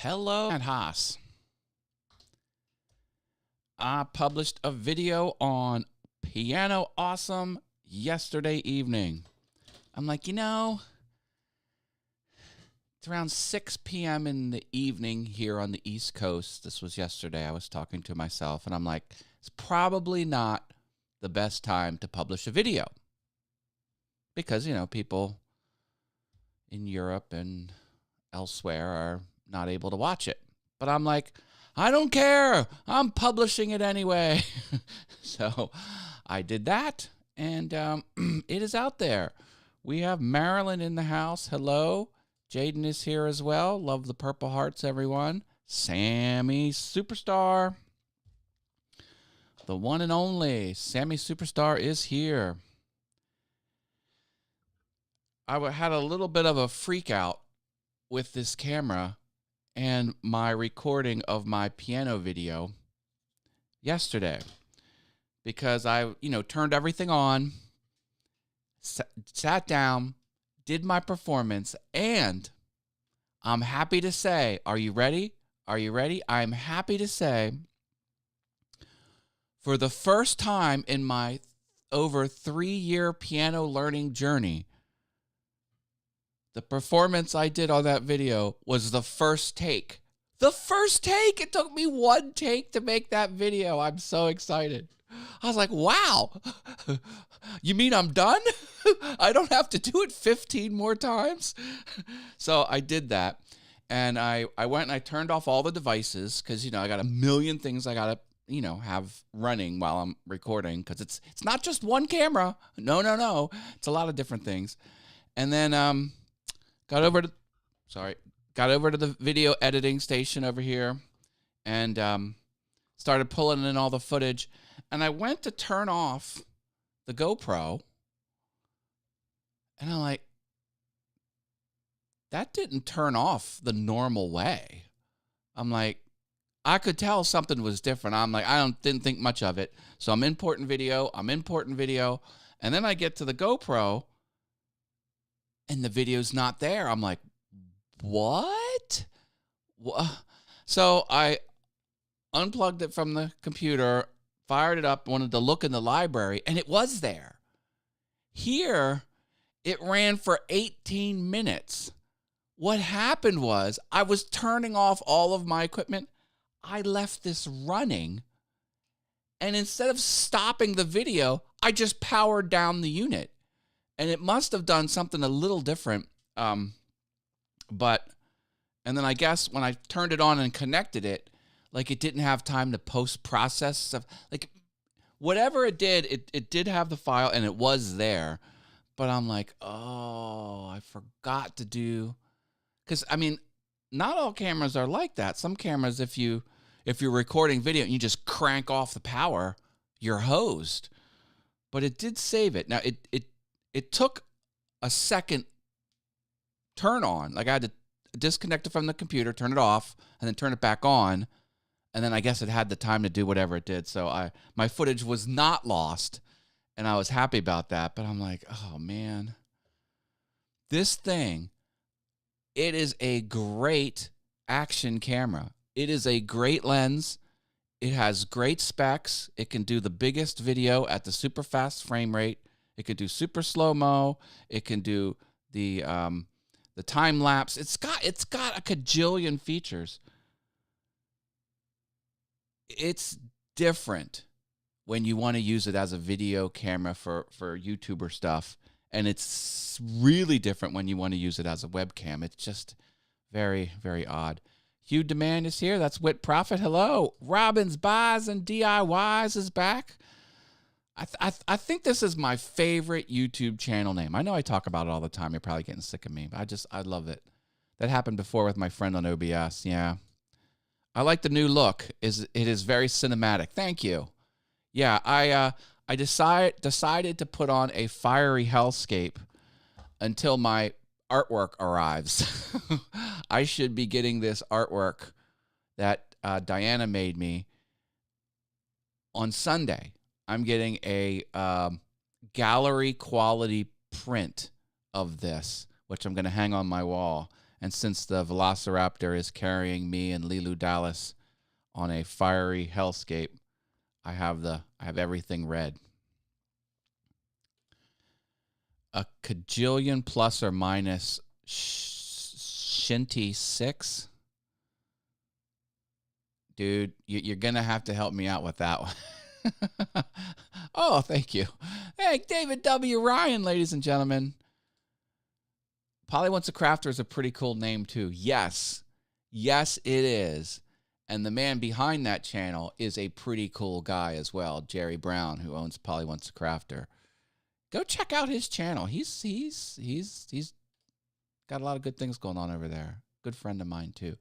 Hello, Matt Haas. I published a video on Piano Awesome yesterday evening. I'm like, it's around 6 p.m. in the evening here on the East Coast. This was yesterday. I was talking to myself, and I'm like, it's probably not the best time to publish a video because, people in Europe and elsewhere are not able to watch it. But I'm like, I don't care. I'm publishing it anyway. So I did that, and it is out there. We have Marilyn in the house. Hello. Jaden is here as well. Love the Purple Hearts, everyone. Sammy Superstar. The one and only Sammy Superstar is here. I had a little bit of a freak out with this camera and my recording of my piano video yesterday because I, turned everything on, sat down, did my performance, and I'm happy to say, are you ready? Are you ready? I'm happy to say, for the first time in my over 3-year piano learning journey, the performance I did on that video was the first take. The first take! It took me one take to make that video. I'm so excited. I was like, wow. You mean I'm done? I don't have to do it 15 more times? So I did that. And I went and I turned off all the devices because, I got a million things I got to, have running while I'm recording because it's not just one camera. No. It's a lot of different things. And then got over to the video editing station over here and started pulling in all the footage. And I went to turn off the GoPro, and I'm like, that didn't turn off the normal way. I'm like, I could tell something was different. I'm like, didn't think much of it. So I'm importing video. And then I get to the GoPro, and the video's not there. I'm like, what? So I unplugged it from the computer, fired it up, wanted to look in the library, and it was there. Here, it ran for 18 minutes. What happened was I was turning off all of my equipment. I left this running, and instead of stopping the video, I just powered down the unit. And it must have done something a little different. And then I guess when I turned it on and connected it, like it didn't have time to post-process stuff. Like whatever it did, it did have the file and it was there. But I'm like, oh, I forgot to do. Because, not all cameras are like that. Some cameras, if you're recording video and you just crank off the power, you're hosed. But it did save it. Now, it took a second turn on. Like I had to disconnect it from the computer, turn it off, and then turn it back on. And then I guess it had the time to do whatever it did. So my footage was not lost, and I was happy about that. But I'm like, oh, man. This thing, it is a great action camera. It is a great lens. It has great specs. It can do the biggest video at the super fast frame rate. It can do super slow-mo. It can do the time lapse. It's got a cajillion features. It's different when you want to use it as a video camera for YouTuber stuff, and it's really different when you want to use it as a webcam. It's just very, very odd. Hugh Demand is here. That's Wit Profit. Hello. Robbins Buys and DIYs is back. I think this is my favorite YouTube channel name. I know I talk about it all the time. You're probably getting sick of me, but I love it. That happened before with my friend on OBS. Yeah. I like the new look. It is very cinematic. Thank you. Yeah, I decided to put on a fiery hellscape until my artwork arrives. I should be getting this artwork that Diana made me on Sunday. I'm getting a gallery quality print of this, which I'm going to hang on my wall. And since the Velociraptor is carrying me and Lilu Dallas on a fiery hellscape, I have everything red. A cajillion plus or minus Shinty 6. Dude, you're going to have to help me out with that one. Oh, thank you. Hey, David W. Ryan, ladies and gentlemen. Polly Wants a Crafter is a pretty cool name, too. Yes. Yes, it is. And the man behind that channel is a pretty cool guy as well, Jerry Brown, who owns Polly Wants a Crafter. Go check out his channel. He's got a lot of good things going on over there. Good friend of mine, too.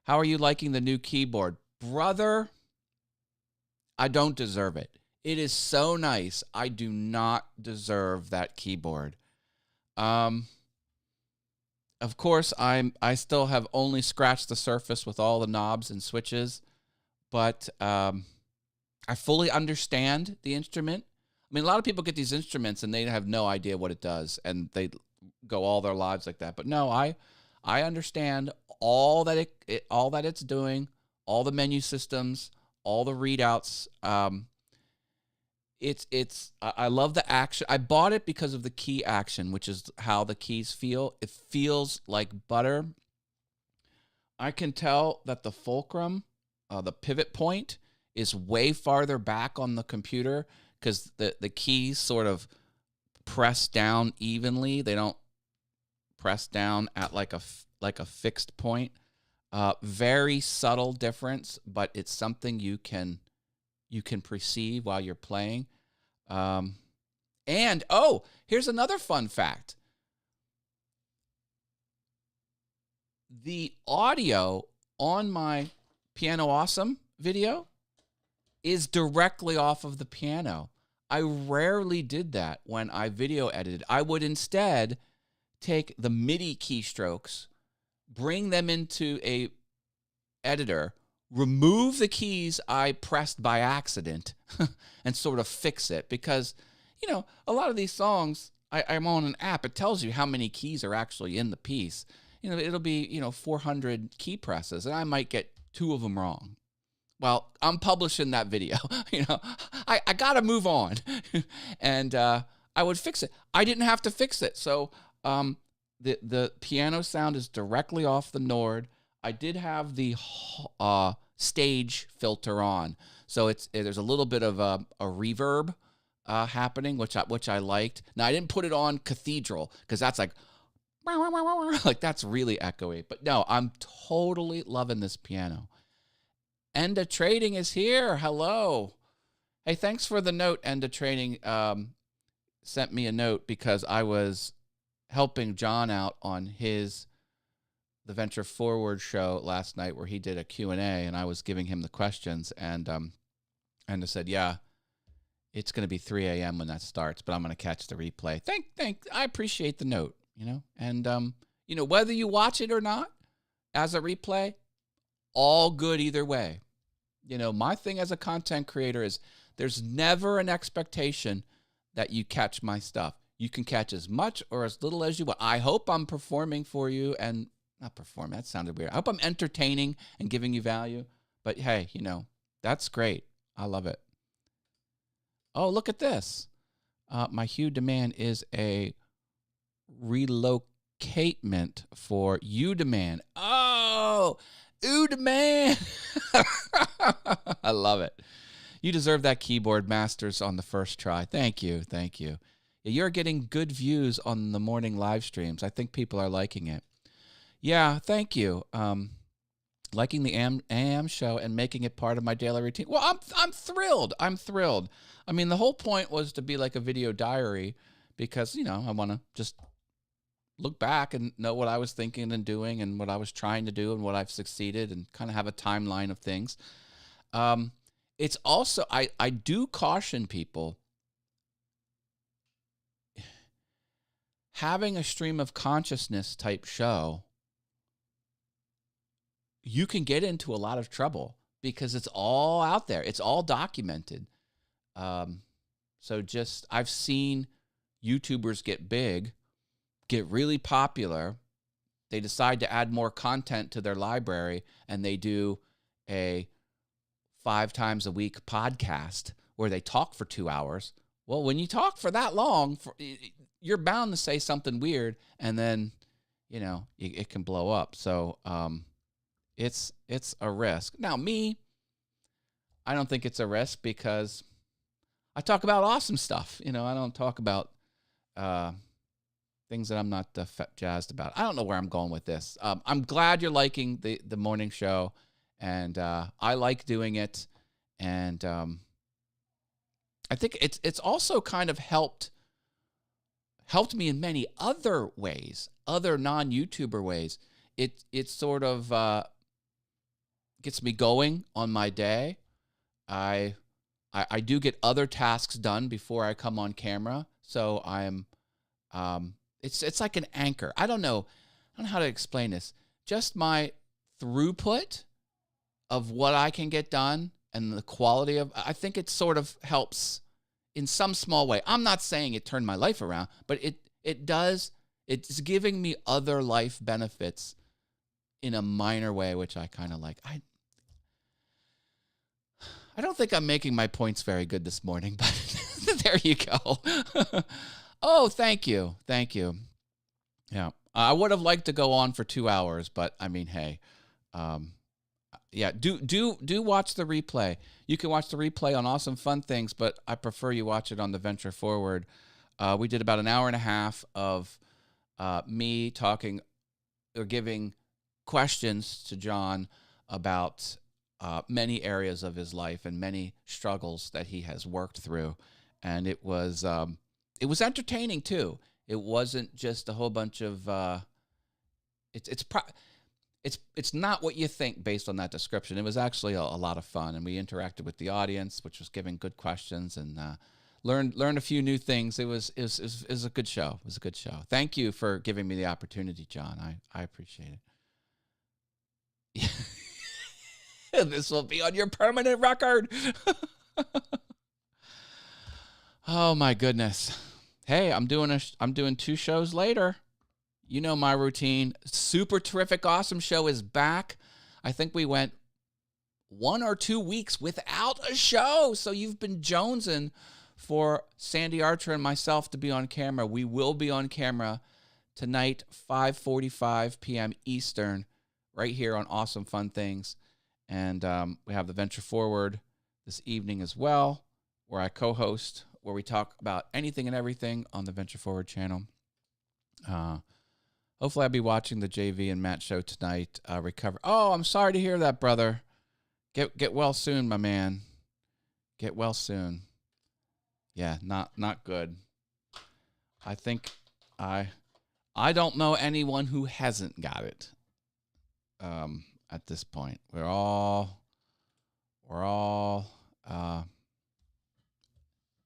How are you liking the new keyboard? Brother, I don't deserve it. It is so nice. I do not deserve that keyboard. Of course, I still have only scratched the surface with all the knobs and switches, but I fully understand the instrument. I mean, a lot of people get these instruments and they have no idea what it does, and they go all their lives like that. But no, I understand all that it's doing, all the menu systems, all the readouts. I love the action. I bought it because of the key action, which is how the keys feel. It feels like butter. I can tell that the fulcrum, the pivot point, is way farther back on the computer because the keys sort of press down evenly. They don't press down at like a fixed point. Very subtle difference, but it's something you can perceive while you're playing. And here's another fun fact. The audio on my Piano Awesome video is directly off of the piano. I rarely did that when I video edited. I would instead take the MIDI keystrokes, bring them into a editor, remove the keys I pressed by accident, and sort of fix it. Because, a lot of these songs, I'm on an app. It tells you how many keys are actually in the piece. It'll be, 400 key presses, and I might get 2 of them wrong. Well, I'm publishing that video. I got to move on. And I would fix it. I didn't have to fix it. So the piano sound is directly off the Nord. I did have the stage filter on. So there's a little bit of a reverb happening, which I liked. Now, I didn't put it on Cathedral because that's like that's really echoey. But no, I'm totally loving this piano. Enda Trading is here. Hello. Hey, thanks for the note. Enda Trading sent me a note because I was helping John out on the Venture Forward show last night where he did a Q&A, and I was giving him the questions. And Enda said, yeah, it's going to be 3 a.m. when that starts, but I'm going to catch the replay. I appreciate the note, And, whether you watch it or not as a replay, all good either way. My thing as a content creator is there's never an expectation that you catch my stuff. You can catch as much or as little as you want. I hope I'm performing for you and not performing. That sounded weird. I hope I'm entertaining and giving you value. But hey, that's great. I love it. Oh, look at this. My Hugh demand is a relocatement for Udemand. Oh, Udemand. I love it. You deserve that keyboard, Masters, on the first try. Thank you. You're getting good views on the morning live streams. I think people are liking it. Yeah, thank you. Liking the AM show and making it part of my daily routine. Well, I'm thrilled. I mean, the whole point was to be like a video diary because, I want to just look back and know what I was thinking and doing and what I was trying to do and what I've succeeded and kind of have a timeline of things. It's also, I do caution people, having a stream of consciousness type show, you can get into a lot of trouble because it's all out there. It's all documented. So I've seen YouTubers get big, get really popular, they decide to add more content to their library, and they do a 5 times a week podcast where they talk for 2 hours. Well, when you talk for that long, you're bound to say something weird, and then, it can blow up. So it's a risk. Now, I don't think it's a risk because I talk about awesome stuff. I don't talk about things that I'm not jazzed about. I don't know where I'm going with this. I'm glad you're liking the morning show, and I like doing it. And I think it's also kind of helped me in many other ways, other non-YouTuber ways. It sort of gets me going on my day. I do get other tasks done before I come on camera, so I'm it's like an anchor. I don't know how to explain this. Just my throughput of what I can get done and the quality of, I think it sort of helps in some small way. I'm not saying it turned my life around, but it does. It's giving me other life benefits in a minor way, which I kind of like. I don't think I'm making my points very good this morning, but there you go. Oh, thank you. Yeah, I would have liked to go on for 2 hours, but I mean, hey, yeah, do watch the replay. You can watch the replay on Awesome Fun Things, but I prefer you watch it on the Venture Forward. We did about an hour and a half of me talking or giving questions to John about many areas of his life and many struggles that he has worked through, and it was entertaining too. It wasn't just a whole bunch of it's not what you think based on that description. It was actually a lot of fun, and we interacted with the audience, which was giving good questions, and learned a few new things. It was a good show. It was a good show. Thank you for giving me the opportunity, John. I appreciate it. This will be on your permanent record. Oh my goodness. Hey, I'm doing 2 shows later. You know my routine. Super Terrific Awesome Show is back. I think we went 1 or 2 weeks without a show. So you've been jonesing for Sandy Archer and myself to be on camera. We will be on camera tonight, 5:45 p.m. Eastern, right here on Awesome Fun Things. And we have the Venture Forward this evening as well, where I co-host, where we talk about anything and everything on the Venture Forward channel. Hopefully I'll be watching the JV and Matt show tonight. Recover. Oh, I'm sorry to hear that, brother. Get well soon, my man. Get well soon. Yeah, not good. I think I don't know anyone who hasn't got it. At this point, we're all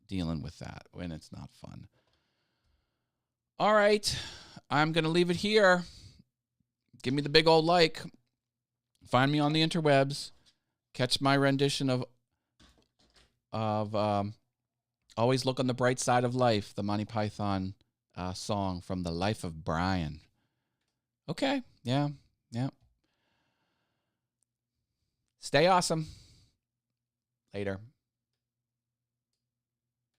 dealing with that, and it's not fun. All right, I'm going to leave it here. Give me the big old like. Find me on the interwebs. Catch my rendition of Always Look on the Bright Side of Life, the Monty Python song from The Life of Brian. Okay, yeah. Stay awesome. Later.